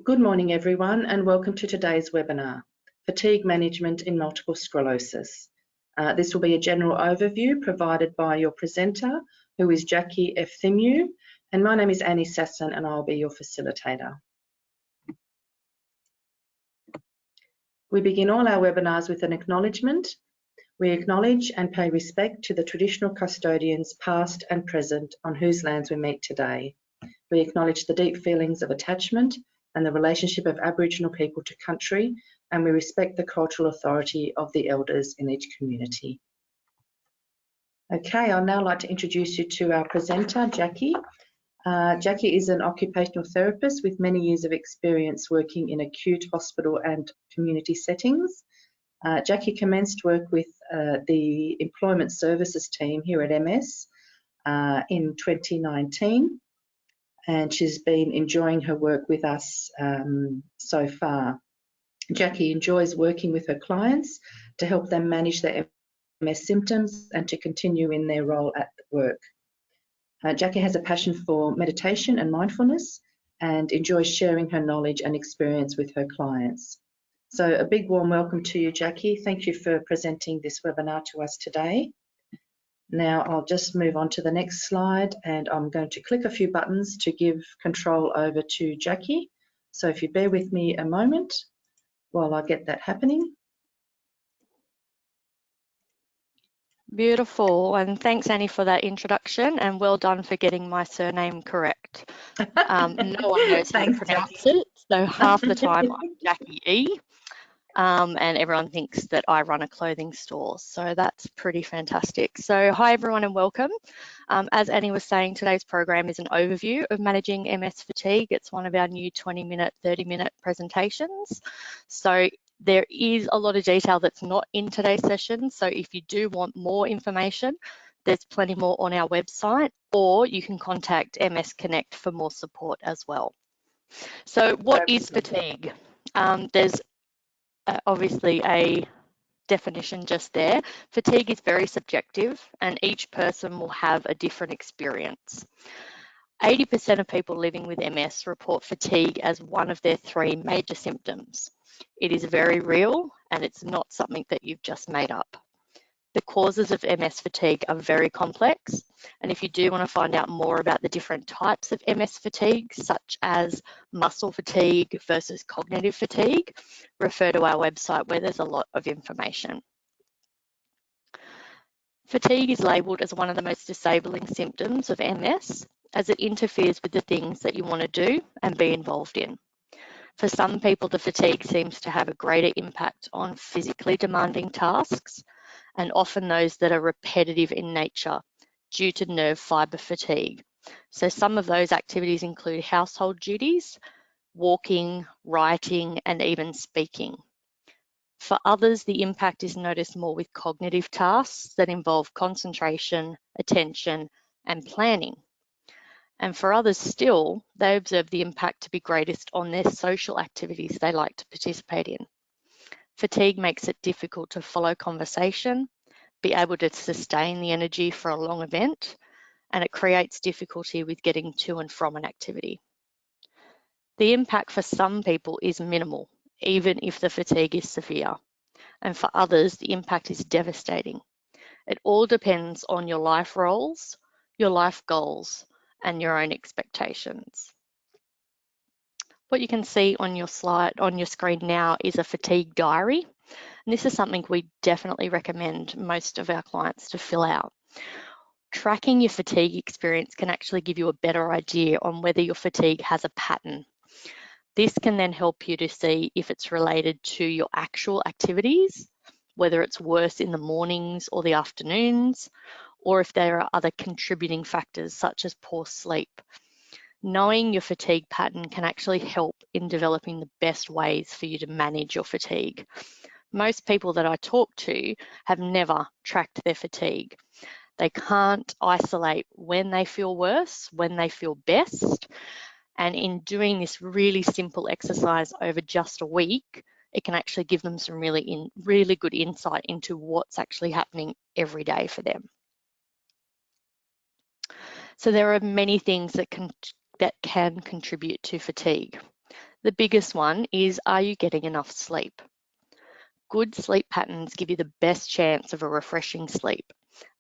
Good morning, everyone, and welcome to today's webinar, Fatigue Management in Multiple Sclerosis. This will be a general overview provided by your presenter, who is Jacqueline Efthimiou, and my name is Annie Sasson, and I'll be your facilitator. We begin all our webinars with an acknowledgement. We acknowledge and pay respect to the traditional custodians, past and present, on whose lands we meet today. We acknowledge the deep feelings of attachment and the relationship of Aboriginal people to country, and we respect the cultural authority of the elders in each community. Okay, I'd now like to introduce you to our presenter, Jackie. Jackie is an occupational therapist with many years of experience working in acute hospital and community settings. Jackie commenced work with the Employment Services team here at MS in 2019. And she's been enjoying her work with us so far. Jackie enjoys working with her clients to help them manage their MS symptoms and to continue in their role at work. Jackie has a passion for meditation and mindfulness and enjoys sharing her knowledge and experience with her clients. So a big warm welcome to you, Jackie. Thank you for presenting this webinar to us today. Now I'll just move on to the next slide, and I'm going to click a few buttons to give control over to Jackie. So if you bear with me a moment while I get that happening. Beautiful, and thanks Annie for that introduction, and well done for getting my surname correct. No one knows how to pronounce it, so half the time I'm Jackie E. And everyone thinks that I run a clothing store, so that's pretty fantastic. So hi everyone and welcome. As Annie was saying, today's program is an overview of managing MS fatigue. It's one of our new 20-minute, 30-minute presentations. So there is a lot of detail that's not in today's session, so if you do want more information, there's plenty more on our website, or you can contact MS Connect for more support as well. So what is fatigue? There's obviously a definition just there. Fatigue is very subjective and each person will have a different experience. 80% of people living with MS report fatigue as one of their 3 major symptoms. It is very real and it's not something that you've just made up. The causes of MS fatigue are very complex, and if you do want to find out more about the different types of MS fatigue, such as muscle fatigue versus cognitive fatigue, refer to our website where there's a lot of information. Fatigue is labelled as one of the most disabling symptoms of MS, as it interferes with the things that you want to do and be involved in. For some people, the fatigue seems to have a greater impact on physically demanding tasks, and often those that are repetitive in nature due to nerve fibre fatigue. So some of those activities include household duties, walking, writing, and even speaking. For others, the impact is noticed more with cognitive tasks that involve concentration, attention, and planning. And for others still, they observe the impact to be greatest on their social activities they like to participate in. Fatigue makes it difficult to follow conversation, be able to sustain the energy for a long event, and it creates difficulty with getting to and from an activity. The impact for some people is minimal, even if the fatigue is severe. And for others, the impact is devastating. It all depends on your life roles, your life goals, and your own expectations. What you can see on your slide, on your screen now, is a fatigue diary. And this is something we definitely recommend most of our clients to fill out. Tracking your fatigue experience can actually give you a better idea on whether your fatigue has a pattern. This can then help you to see if it's related to your actual activities, whether it's worse in the mornings or the afternoons, or if there are other contributing factors such as poor sleep. Knowing your fatigue pattern can actually help in developing the best ways for you to manage your fatigue. Most people that I talk to have never tracked their fatigue. They can't isolate when they feel worse, when they feel best. And in doing this really simple exercise over just a week, it can actually give them some really good insight into what's actually happening every day for them. So there are many things that can contribute to fatigue. The biggest one is, are you getting enough sleep? Good sleep patterns give you the best chance of a refreshing sleep,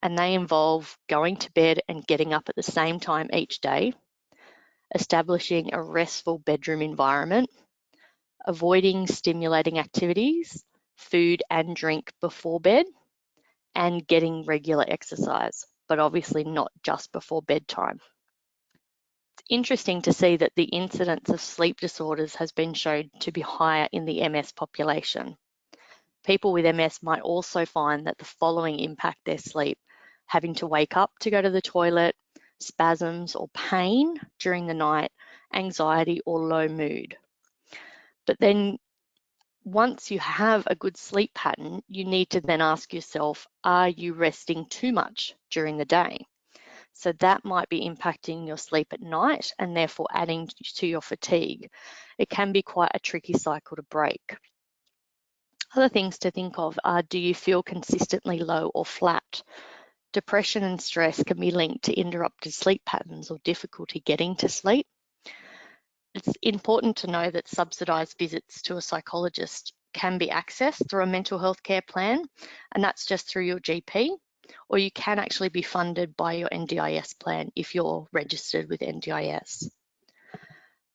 and they involve going to bed and getting up at the same time each day, establishing a restful bedroom environment, avoiding stimulating activities, food and drink before bed, and getting regular exercise, but obviously not just before bedtime. It's interesting to see that the incidence of sleep disorders has been shown to be higher in the MS population. People with MS might also find that the following impact their sleep: having to wake up to go to the toilet, spasms or pain during the night, anxiety or low mood. But then once you have a good sleep pattern, you need to then ask yourself, are you resting too much during the day? So that might be impacting your sleep at night and therefore adding to your fatigue. It can be quite a tricky cycle to break. Other things to think of are, do you feel consistently low or flat? Depression and stress can be linked to interrupted sleep patterns or difficulty getting to sleep. It's important to know that subsidised visits to a psychologist can be accessed through a mental health care plan, and that's just through your GP, or you can actually be funded by your NDIS plan if you're registered with NDIS.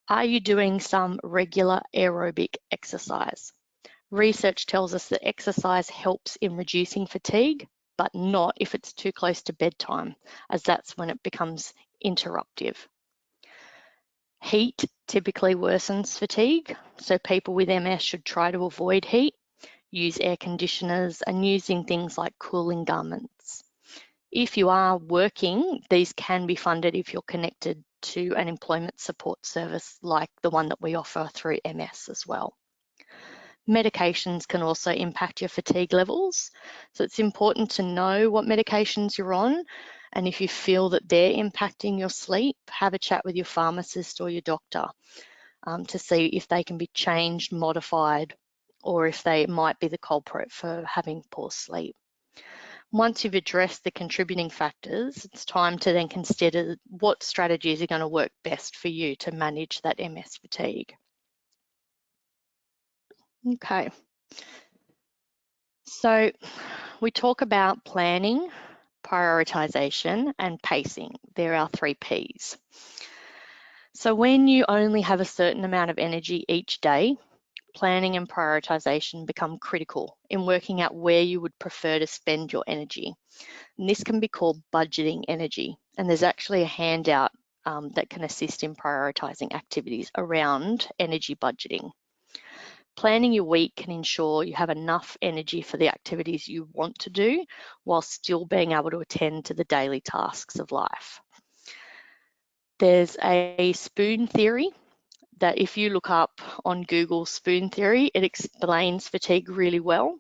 Are you doing some regular aerobic exercise? Research tells us that exercise helps in reducing fatigue, but not if it's too close to bedtime, as that's when it becomes interruptive. Heat typically worsens fatigue, so people with MS should try to avoid heat, use air conditioners, and using things like cooling garments. If you are working, these can be funded if you're connected to an employment support service like the one that we offer through MS as well. Medications can also impact your fatigue levels, so it's important to know what medications you're on, and if you feel that they're impacting your sleep, have a chat with your pharmacist or your doctor to see if they can be changed, modified, or if they might be the culprit for having poor sleep. Once you've addressed the contributing factors, it's time to then consider what strategies are going to work best for you to manage that MS fatigue. Okay. So we talk about planning, prioritization, and pacing. They're our 3 Ps. So when you only have a certain amount of energy each day, planning and prioritization become critical in working out where you would prefer to spend your energy. And this can be called budgeting energy. And there's actually a handout that can assist in prioritizing activities around energy budgeting. Planning your week can ensure you have enough energy for the activities you want to do while still being able to attend to the daily tasks of life. There's a spoon theory that if you look up on Google spoon theory, it explains fatigue really well.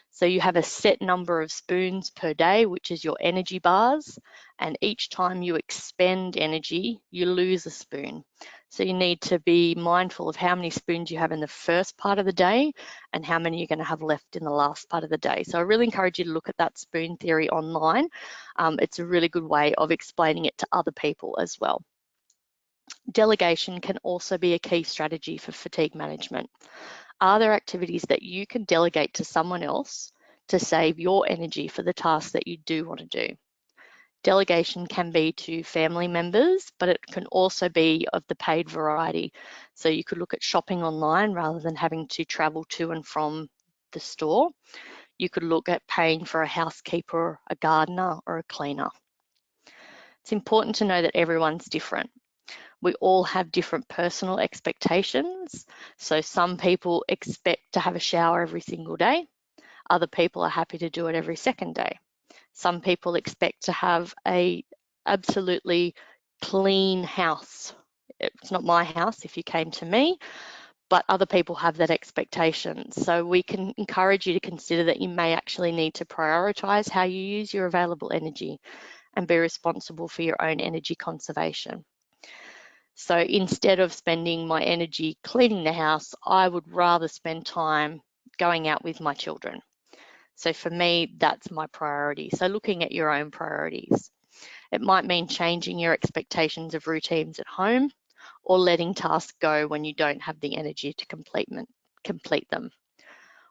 So you have a set number of spoons per day, which is your energy bars, and each time you expend energy, you lose a spoon. So you need to be mindful of how many spoons you have in the first part of the day and how many you're going to have left in the last part of the day. So I really encourage you to look at that spoon theory online. It's a really good way of explaining it to other people as well. Delegation can also be a key strategy for fatigue management. Are there activities that you can delegate to someone else to save your energy for the tasks that you do want to do? Delegation can be to family members, but it can also be of the paid variety. So you could look at shopping online rather than having to travel to and from the store. You could look at paying for a housekeeper, a gardener, or a cleaner. It's important to know that everyone's different. We all have different personal expectations. So some people expect to have a shower every single day. Other people are happy to do it every second day. Some people expect to have a absolutely clean house. It's not my house if you came to me, but other people have that expectation. So we can encourage you to consider that you may actually need to prioritize how you use your available energy and be responsible for your own energy conservation. So instead of spending my energy cleaning the house, I would rather spend time going out with my children. So for me, that's my priority. So looking at your own priorities. It might mean changing your expectations of routines at home or letting tasks go when you don't have the energy to complete them.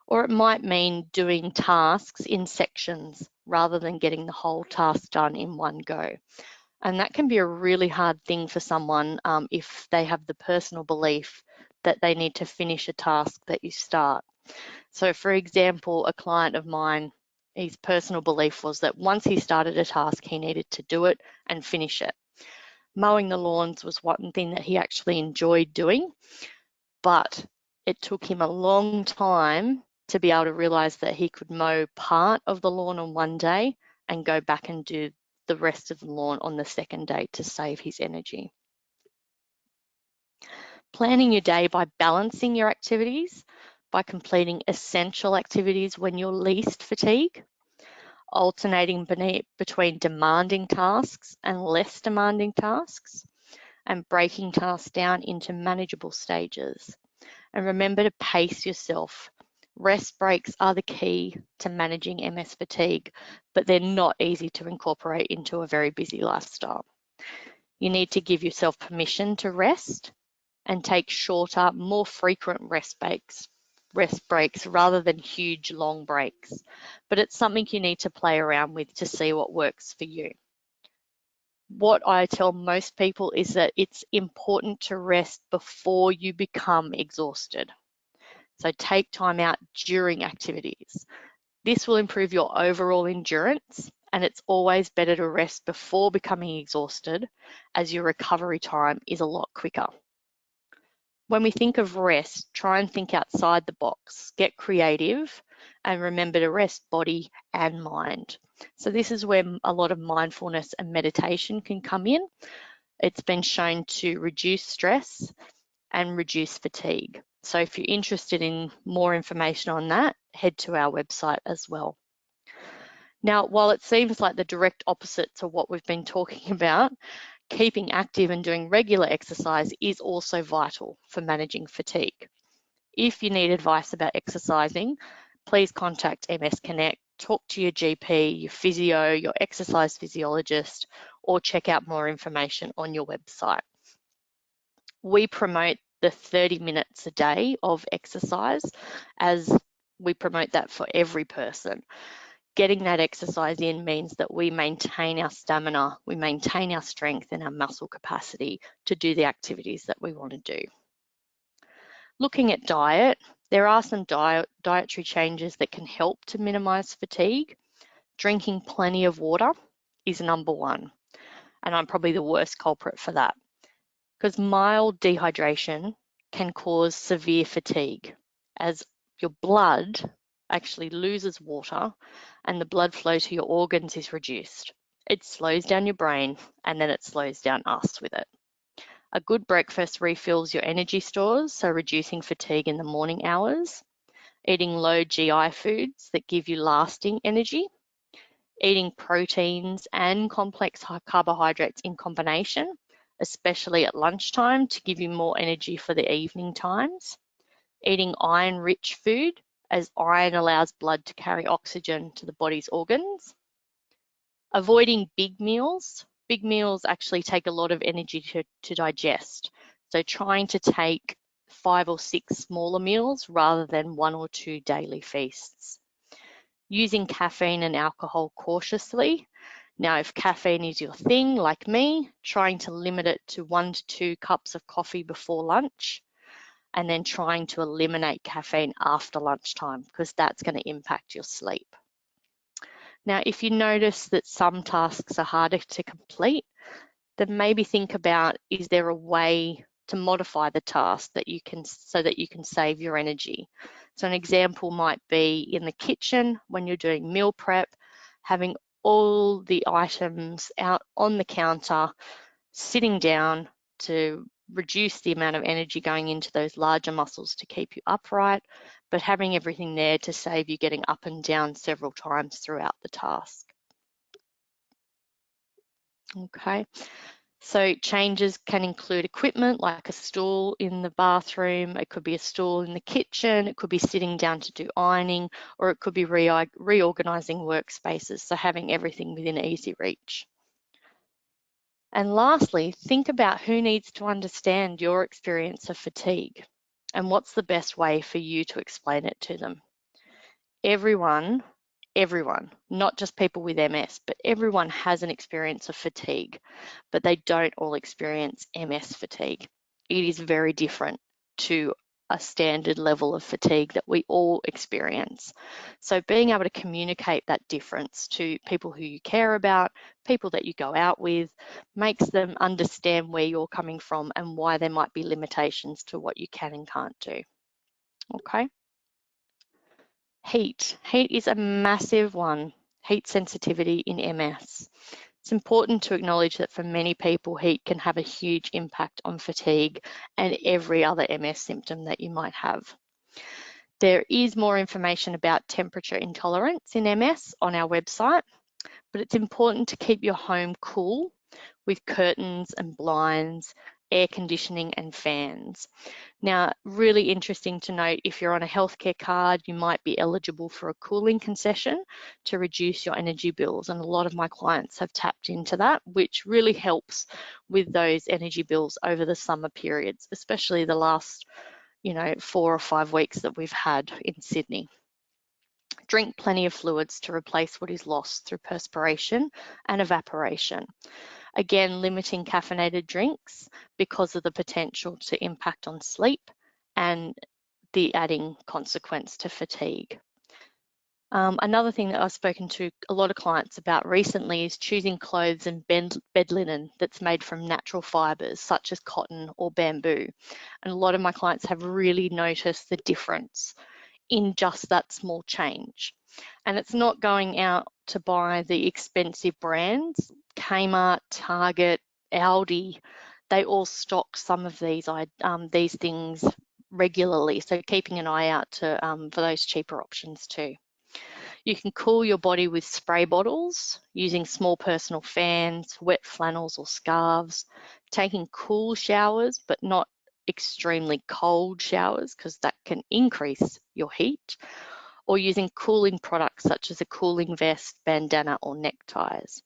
Or it might mean doing tasks in sections rather than getting the whole task done in one go. And that can be a really hard thing for someone if they have the personal belief that they need to finish a task that you start. So for example, a client of mine, his personal belief was that once he started a task, he needed to do it and finish it. Mowing the lawns was one thing that he actually enjoyed doing, but it took him a long time to be able to realize that he could mow part of the lawn on one day and go back and do the rest of the lawn on the second day to save his energy. Planning your day by balancing your activities, by completing essential activities when you're least fatigued, alternating between demanding tasks and less demanding tasks, and breaking tasks down into manageable stages. And remember to pace yourself. Rest breaks are the key to managing MS fatigue, but they're not easy to incorporate into a very busy lifestyle. You need to give yourself permission to rest and take shorter, more frequent rest breaks rather than huge, long breaks. But it's something you need to play around with to see what works for you. What I tell most people is that it's important to rest before you become exhausted. So take time out during activities. This will improve your overall endurance, and it's always better to rest before becoming exhausted, as your recovery time is a lot quicker. When we think of rest, try and think outside the box, get creative, and remember to rest body and mind. So this is where a lot of mindfulness and meditation can come in. It's been shown to reduce stress and reduce fatigue. So if you're interested in more information on that, head to our website as well. Now, while it seems like the direct opposite to what we've been talking about, keeping active and doing regular exercise is also vital for managing fatigue. If you need advice about exercising, please contact MS Connect, talk to your GP, your physio, your exercise physiologist, or check out more information on your website. We promote the 30 minutes a day of exercise, as we promote that for every person. Getting that exercise in means that we maintain our stamina, we maintain our strength and our muscle capacity to do the activities that we want to do. Looking at diet, there are some dietary changes that can help to minimize fatigue. Drinking plenty of water is number one, and I'm probably the worst culprit for that, because mild dehydration can cause severe fatigue, as your blood actually loses water and the blood flow to your organs is reduced. It slows down your brain, and then it slows down us with it. A good breakfast refills your energy stores, so reducing fatigue in the morning hours. Eating low GI foods that give you lasting energy. Eating proteins and complex carbohydrates in combination, especially at lunchtime, to give you more energy for the evening times. Eating iron-rich food, as iron allows blood to carry oxygen to the body's organs. Avoiding big meals. Big meals actually take a lot of energy to digest. So trying to take 5 or 6 smaller meals rather than 1 or 2 daily feasts. Using caffeine and alcohol cautiously. Now, if caffeine is your thing, like me, trying to limit it to 1 to 2 cups of coffee before lunch, and then trying to eliminate caffeine after lunchtime, because that's going to impact your sleep. Now, if you notice that some tasks are harder to complete, then maybe think about, is there a way to modify the task that you can, so that you can save your energy? So an example might be in the kitchen when you're doing meal prep, having all the items out on the counter, sitting down to reduce the amount of energy going into those larger muscles to keep you upright, but having everything there to save you getting up and down several times throughout the task. Okay, so changes can include equipment like a stool in the bathroom, it could be a stool in the kitchen, it could be sitting down to do ironing, or it could be reorganizing workspaces, so having everything within easy reach. And lastly, think about who needs to understand your experience of fatigue and what's the best way for you to explain it to them. Everyone, not just people with MS, but everyone has an experience of fatigue, but they don't all experience MS fatigue. It is very different to a standard level of fatigue that we all experience. So being able to communicate that difference to people who you care about, people that you go out with, makes them understand where you're coming from and why there might be limitations to what you can and can't do. Okay. Heat. Heat is a massive one. Heat sensitivity in MS. It's important to acknowledge that for many people, heat can have a huge impact on fatigue and every other MS symptom that you might have. There is more information about temperature intolerance in MS on our website, but it's important to keep your home cool with curtains and blinds, air conditioning and fans. Now, really interesting to note, if you're on a healthcare card, you might be eligible for a cooling concession to reduce your energy bills. And a lot of my clients have tapped into that, which really helps with those energy bills over the summer periods, especially the last, 4 or 5 weeks that we've had in Sydney. Drink plenty of fluids to replace what is lost through perspiration and evaporation. Again, limiting caffeinated drinks because of the potential to impact on sleep and the adding consequence to fatigue. Another thing that I've spoken to a lot of clients about recently is choosing clothes and bed linen that's made from natural fibres such as cotton or bamboo. And a lot of my clients have really noticed the difference in just that small change. And it's not going out to buy the expensive brands. Kmart, Target, Aldi, they all stock some of these things regularly. So keeping an eye out for those cheaper options too. You can cool your body with spray bottles, using small personal fans, wet flannels or scarves, taking cool showers, but not extremely cold showers because that can increase your heat, or using cooling products such as a cooling vest, bandana or neckties.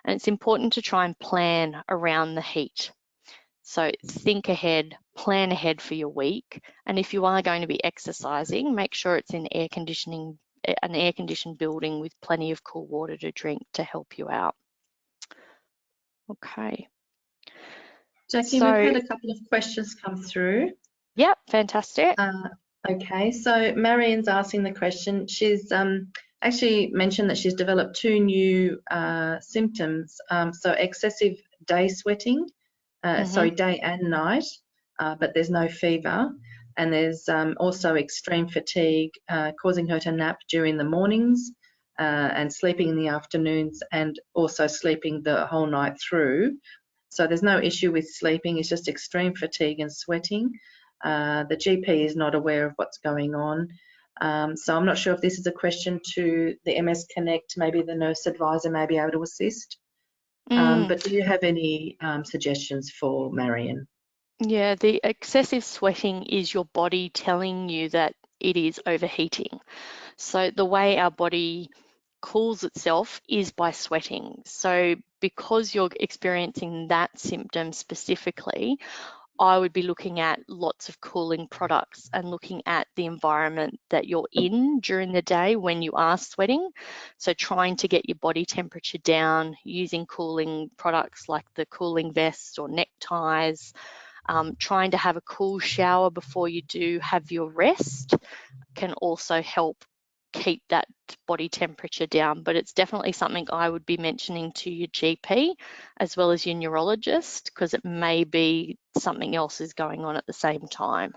And it's important to try and plan around the heat. So think ahead, plan ahead for your week. And if you are going to be exercising, make sure it's in an air-conditioned building with plenty of cool water to drink to help you out. Okay. Jackie, we've had a couple of questions come through. Yep, fantastic. Okay, so Marion's asking the question. She's actually mentioned that she's developed 2 new symptoms. So excessive day sweating, sorry, day and night, but there's no fever. And there's also extreme fatigue, causing her to nap during the mornings and sleeping in the afternoons, and also sleeping the whole night through. So there's no issue with sleeping, it's just extreme fatigue and sweating. The GP is not aware of what's going on. So I'm not sure if this is a question to the MS Connect, maybe the nurse advisor may be able to assist. But do you have any suggestions for Marion? Yeah, the excessive sweating is your body telling you that it is overheating. So the way our body cools itself is by sweating. So because you're experiencing that symptom specifically, I would be looking at lots of cooling products and looking at the environment that you're in during the day when you are sweating. So trying to get your body temperature down using cooling products like the cooling vests or neckties, trying to have a cool shower before you do have your rest can also help keep that body temperature down. But it's definitely something I would be mentioning to your GP as well as your neurologist, because it may be something else is going on at the same time.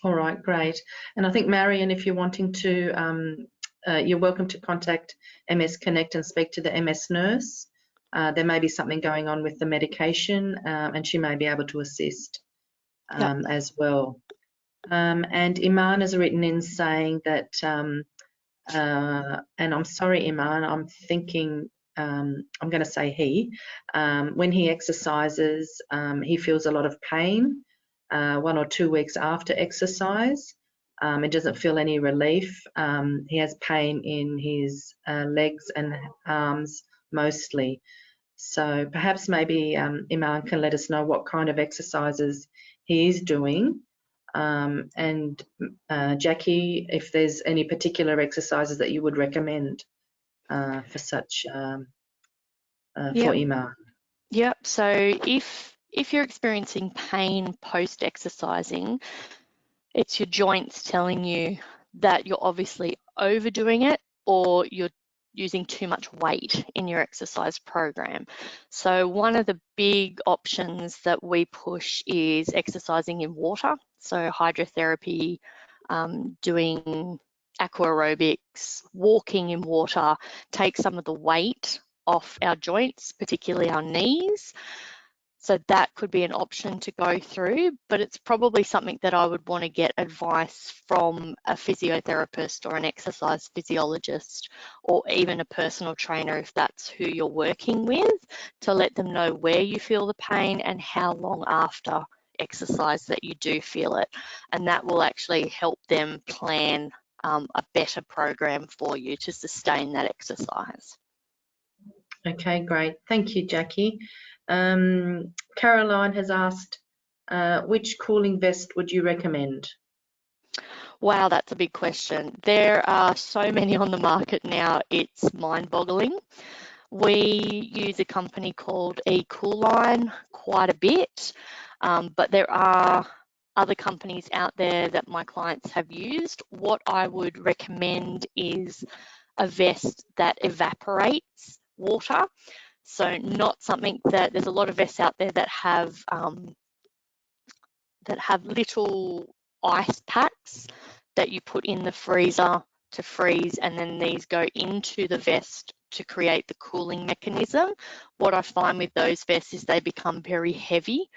All right, great. And I think, Marion, if you're wanting to, you're welcome to contact MS Connect and speak to the MS nurse. There may be something going on with the medication, and she may be able to assist as well. And Iman has written in saying that, and I'm sorry, Iman, I'm thinking, I'm going to say he, when he exercises, he feels a lot of pain 1 or 2 weeks after exercise. It doesn't feel any relief. He has pain in his legs and arms mostly. So perhaps maybe Iman can let us know what kind of exercises he is doing. And Jackie, if there's any particular exercises that you would recommend for such for Iman. Yep. So if you're experiencing pain post exercising, it's your joints telling you that you're obviously overdoing it or you're using too much weight in your exercise program. So one of the big options that we push is exercising in water. So hydrotherapy, doing aqua aerobics, walking in water, take some of the weight off our joints, particularly our knees. So that could be an option to go through, but it's probably something that I would want to get advice from a physiotherapist or an exercise physiologist or even a personal trainer if that's who you're working with, to let them know where you feel the pain and how long after exercise that you do feel it. And that will actually help them plan a better program for you to sustain that exercise. Okay, great. Thank you, Jackie. Caroline has asked, which cooling vest would you recommend? Wow, that's a big question. There are so many on the market now, it's mind-boggling. We use a company called eCoolline quite a bit, but there are other companies out there that my clients have used. What I would recommend is a vest that evaporates water. So not something that, there's a lot of vests out there that have little ice packs that you put in the freezer to freeze, and then these go into the vest to create the cooling mechanism. What I find with those vests is they become very heavy.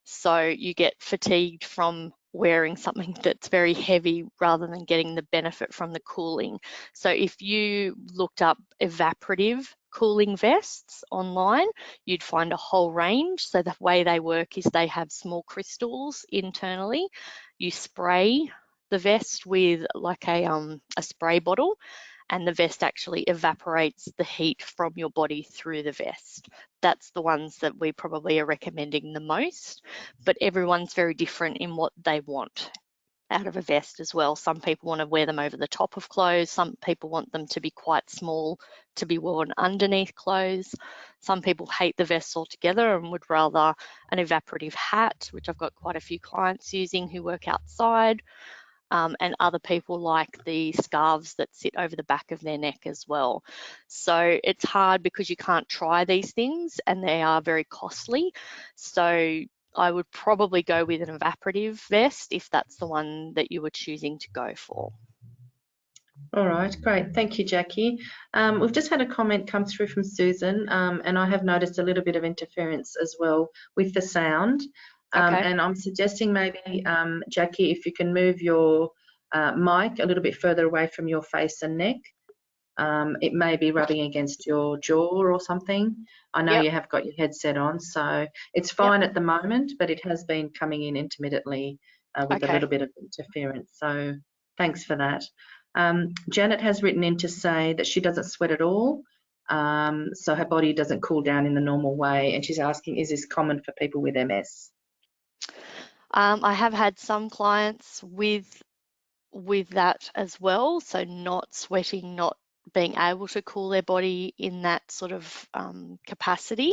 So you get fatigued from wearing something that's very heavy rather than getting the benefit from the cooling. So if you looked up evaporative cooling vests online, you'd find a whole range. So the way they work is they have small crystals internally. You spray the vest with like a spray bottle, and the vest actually evaporates the heat from your body through the vest. That's the ones that we probably are recommending the most, but everyone's very different in what they want out of a vest as well. Some people want to wear them over the top of clothes. Some people want them to be quite small to be worn underneath clothes. Some people hate the vests altogether and would rather an evaporative hat, which I've got quite a few clients using who work outside. And other people like the scarves that sit over the back of their neck as well. So it's hard because you can't try these things and they are very costly. So I would probably go with an evaporative vest if that's the one that you were choosing to go for. All right, great. Thank you, Jackie. We've just had a comment come through from Susan, and I have noticed a little bit of interference as well with the sound. Okay. And I'm suggesting maybe, Jackie, if you can move your mic a little bit further away from your face and neck. It may be rubbing against your jaw or something. I know you have got your headset on, so it's fine at the moment, but it has been coming in intermittently with a little bit of interference. So thanks for that. Janet has written in to say that she doesn't sweat at all, so her body doesn't cool down in the normal way, and she's asking, is this common for people with MS? I have had some clients with that as well, so not sweating, not being able to cool their body in that sort of capacity.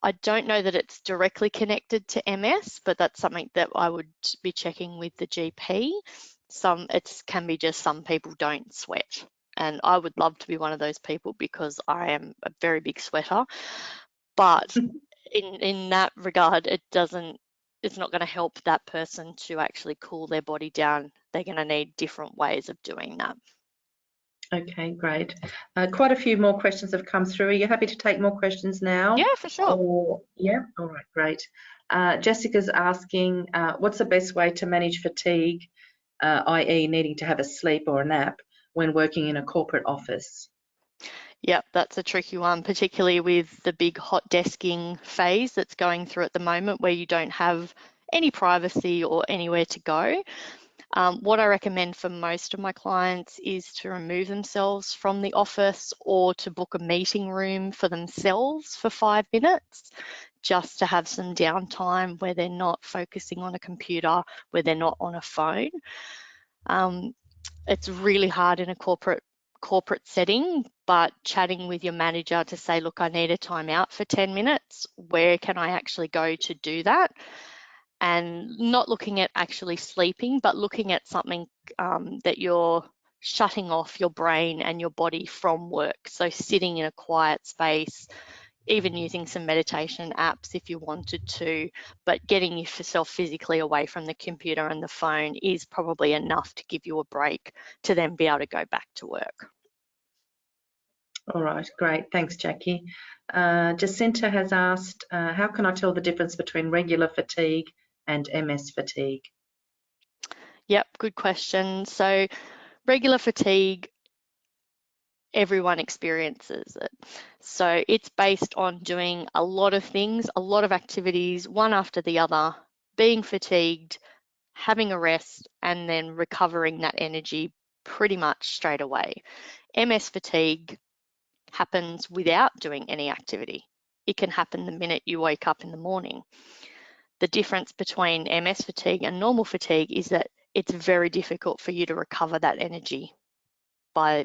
I don't know that it's directly connected to MS, but that's something that I would be checking with the GP. It can be just some people don't sweat, and I would love to be one of those people because I am a very big sweater. But in that regard, it's not going to help that person to actually cool their body down. They're going to need different ways of doing that. Okay, great. Quite a few more questions have come through. Are you happy to take more questions now? Yeah, for sure. Yeah, all right, great. Jessica's asking, what's the best way to manage fatigue, i.e. needing to have a sleep or a nap when working in a corporate office? Yep, that's a tricky one, particularly with the big hot desking phase that's going through at the moment where you don't have any privacy or anywhere to go. What I recommend for most of my clients is to remove themselves from the office or to book a meeting room for themselves for 5 minutes, just to have some downtime where they're not focusing on a computer, where they're not on a phone. It's really hard in a corporate setting, but chatting with your manager to say, look, I need a time out for 10 minutes. Where can I actually go to do that? And not looking at actually sleeping, but looking at something that you're shutting off your brain and your body from work. So sitting in a quiet space, even using some meditation apps if you wanted to, but getting yourself physically away from the computer and the phone is probably enough to give you a break to then be able to go back to work. All right, great. Thanks, Jackie. Jacinta has asked, how can I tell the difference between regular fatigue and MS fatigue? Yep, good question. So regular fatigue, everyone experiences it. So it's based on doing a lot of things, a lot of activities, one after the other, being fatigued, having a rest, and then recovering that energy pretty much straight away. MS fatigue happens without doing any activity. It can happen the minute you wake up in the morning. The difference between MS fatigue and normal fatigue is that it's very difficult for you to recover that energy by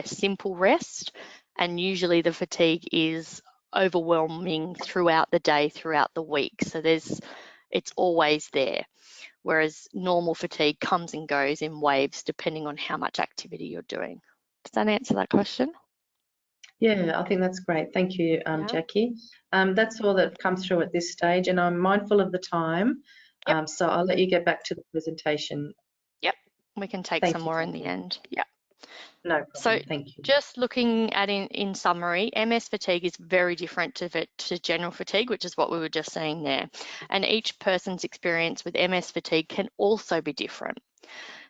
simple rest, and usually the fatigue is overwhelming throughout the day, throughout the week. So it's always there, whereas normal fatigue comes and goes in waves depending on how much activity you're doing. Does that answer that question? Yeah, I think that's great. Thank you, Jackie. That's all that comes through at this stage, and I'm mindful of the time, so I'll let you get back to the presentation. Yep, we can take Thank some you, more Jackie. in the end. Yep. No problem. So thank you. just looking at in summary, MS fatigue is very different to general fatigue, which is what we were just saying there. And each person's experience with MS fatigue can also be different.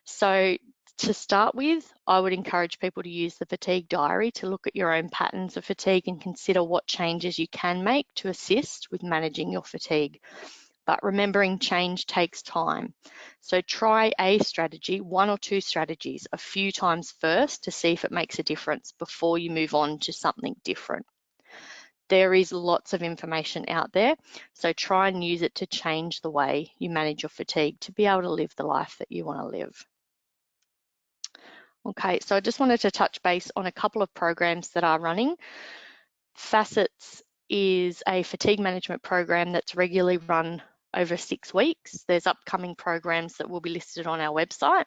So to start with, I would encourage people to use the fatigue diary to look at your own patterns of fatigue and consider what changes you can make to assist with managing your fatigue. But remembering change takes time. So try a strategy, 1 or 2 strategies, a few times first to see if it makes a difference before you move on to something different. There is lots of information out there, so try and use it to change the way you manage your fatigue to be able to live the life that you want to live. Okay, so I just wanted to touch base on a couple of programs that are running. Facets is a fatigue management program that's regularly run over 6 weeks. There's upcoming programs that will be listed on our website.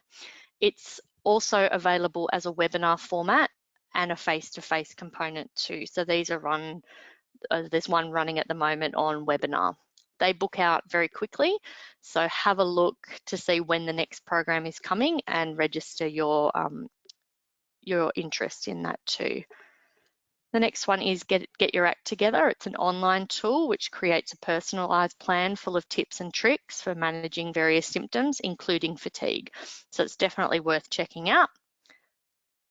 It's also available as a webinar format and a face-to-face component too. So these are run, there's one running at the moment on webinar. They book out very quickly, so have a look to see when the next program is coming and register your interest in that too. The next one is Get Your Act Together. It's an online tool which creates a personalised plan full of tips and tricks for managing various symptoms, including fatigue. So it's definitely worth checking out.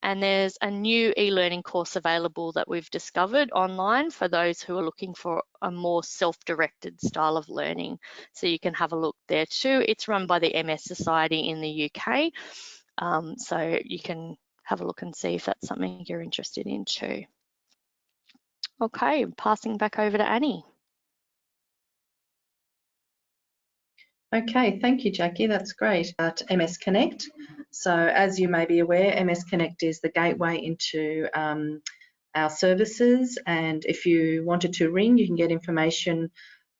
And there's a new e-learning course available that we've discovered online for those who are looking for a more self-directed style of learning. So you can have a look there too. It's run by the MS Society in the UK. So you can have a look and see if that's something you're interested in too. Okay, passing back over to Annie. Okay, thank you, Jackie. That's great. MS Connect. So as you may be aware, MS Connect is the gateway into our services, and if you wanted to ring, you can get information,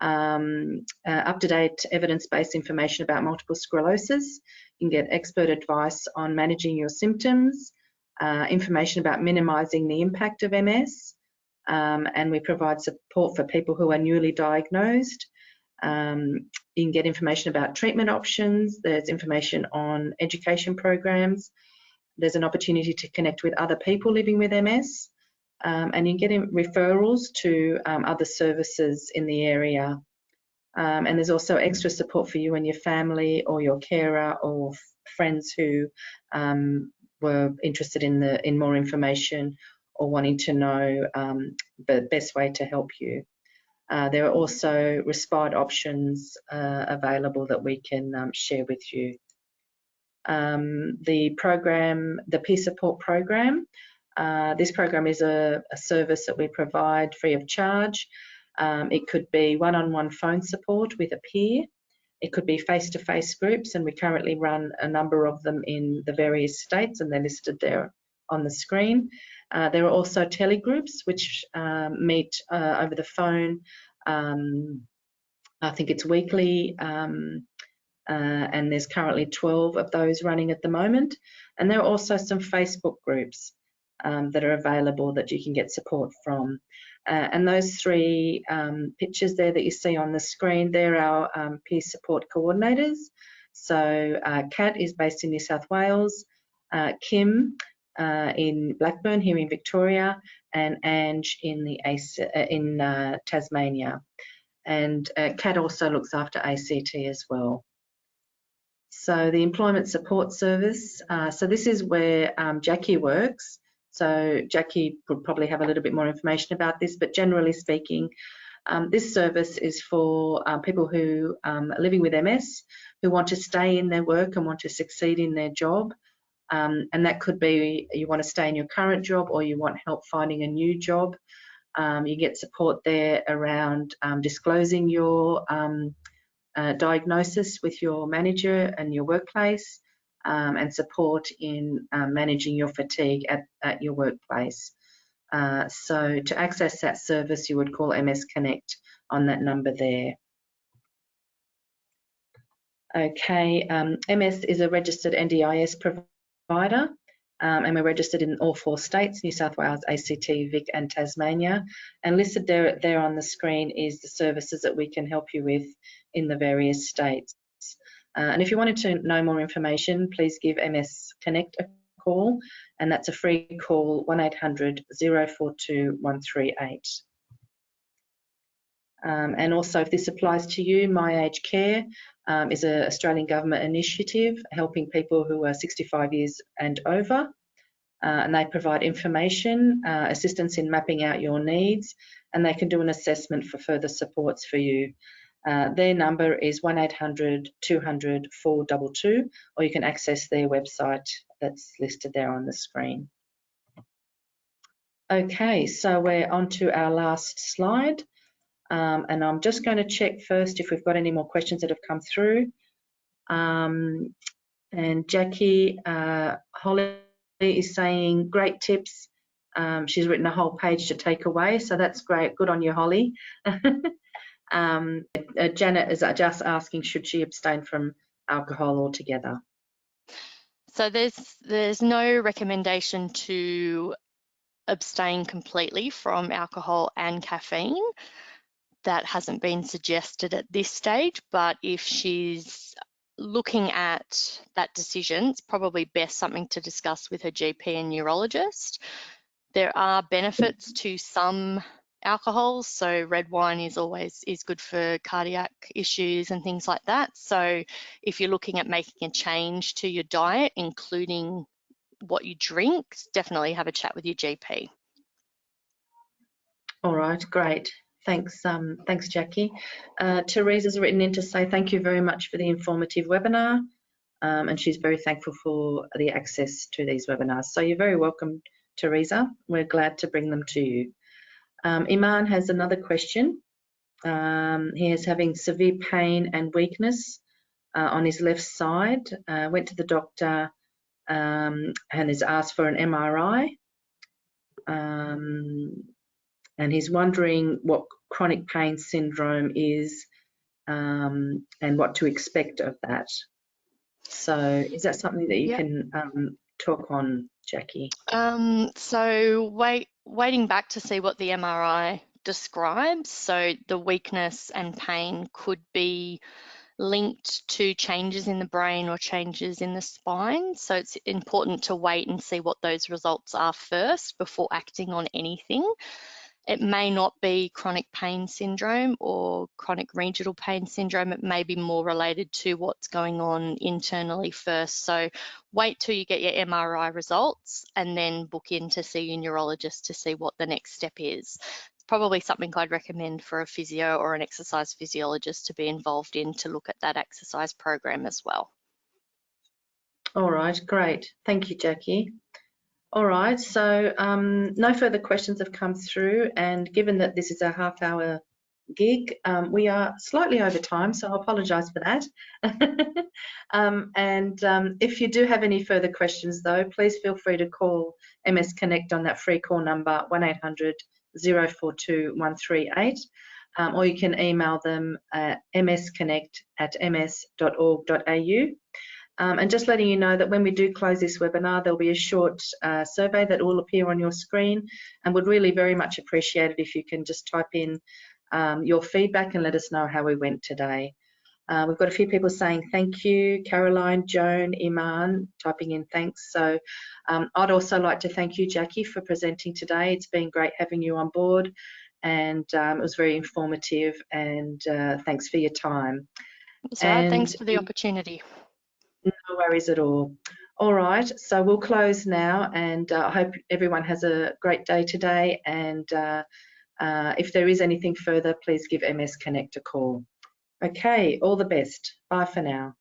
up-to-date evidence-based information about multiple sclerosis. You can get expert advice on managing your symptoms, information about minimising the impact of MS, and we provide support for people who are newly diagnosed. You can get information about treatment options. There's information on education programs. There's an opportunity to connect with other people living with MS, and you get referrals to other services in the area. And there's also extra support for you and your family or your carer or friends who were interested in more information or wanting to know the best way to help you. There are also respite options available that we can share with you. The program, the peer support program. This program is a service that we provide free of charge. It could be one-on-one phone support with a peer. It could be face-to-face groups, and we currently run a number of them in the various states, and they're listed there on the screen. There are also telegroups which meet over the phone. I think it's weekly, and there's currently 12 of those running at the moment. And there are also some Facebook groups that are available that you can get support from. And those three pictures there that you see on the screen, they're our peer support coordinators. So Kat is based in New South Wales, Kim in Blackburn here in Victoria, and Ange in Tasmania. And Kat also looks after ACT as well. So the Employment Support Service, so this is where Jackie works. So Jackie would probably have a little bit more information about this, but generally speaking, this service is for people who are living with MS, who want to stay in their work and want to succeed in their job. And that could be you want to stay in your current job or you want help finding a new job. You get support there around disclosing your diagnosis with your manager and your workplace, and support in managing your fatigue at your workplace. So to access that service, you would call MS Connect on that number there. Okay, MS is a registered NDIS provider, and we're registered in all 4 states, New South Wales, ACT, Vic and Tasmania. And listed there on the screen is the services that we can help you with in the various states. And if you wanted to know more information, please give MS Connect a call, and that's a free call, 1800 042 138. And also, if this applies to you, My Aged Care is an Australian government initiative helping people who are 65 years and over. And they provide information, assistance in mapping out your needs, and they can do an assessment for further supports for you. Their number is 1800 200 422, or you can access their website that's listed there on the screen. Okay, so we're on to our last slide. And I'm just going to check first if we've got any more questions that have come through. And Jackie, Holly is saying, great tips. She's written a whole page to take away, so that's great. Good on you, Holly. Janet is just asking, should she abstain from alcohol altogether? So there's no recommendation to abstain completely from alcohol and caffeine. That hasn't been suggested at this stage, but if she's looking at that decision, it's probably best something to discuss with her GP and neurologist. There are benefits to some alcohols, so red wine is good for cardiac issues and things like that. So if you're looking at making a change to your diet, including what you drink, definitely have a chat with your GP. All right, great. Thanks, thanks, Jackie. Teresa's written in to say thank you very much for the informative webinar, and she's very thankful for the access to these webinars. So you're very welcome, Teresa. We're glad to bring them to you. Iman has another question. He is having severe pain and weakness on his left side. Went to the doctor and has asked for an MRI. And he's wondering what chronic pain syndrome is and what to expect of that. So is that something that you can talk on, Jackie? So waiting back to see what the MRI describes. So the weakness and pain could be linked to changes in the brain or changes in the spine. So it's important to wait and see what those results are first before acting on anything. It may not be chronic pain syndrome or chronic regional pain syndrome. It may be more related to what's going on internally first. So wait till you get your MRI results and then book in to see your neurologist to see what the next step is. It's probably something I'd recommend for a physio or an exercise physiologist to be involved in to look at that exercise program as well. All right, great. Thank you, Jackie. All right, so no further questions have come through, and given that this is a half-hour gig, we are slightly over time, so I apologise for that. If you do have any further questions, though, please feel free to call MS Connect on that free call number 1800 042 138, or you can email them at msconnect@ms.org.au. And just letting you know that when we do close this webinar, there'll be a short survey that will appear on your screen, and would really very much appreciate it if you can just type in your feedback and let us know how we went today. We've got a few people saying thank you, Caroline, Joan, Iman, typing in thanks. So I'd also like to thank you, Jackie, for presenting today. It's been great having you on board, and it was very informative, and thanks for your time. That's all right. Thanks for the opportunity. No worries at all. All right, so we'll close now, and I hope everyone has a great day today, and if there is anything further, please give MS Connect a call. Okay, all the best. Bye for now.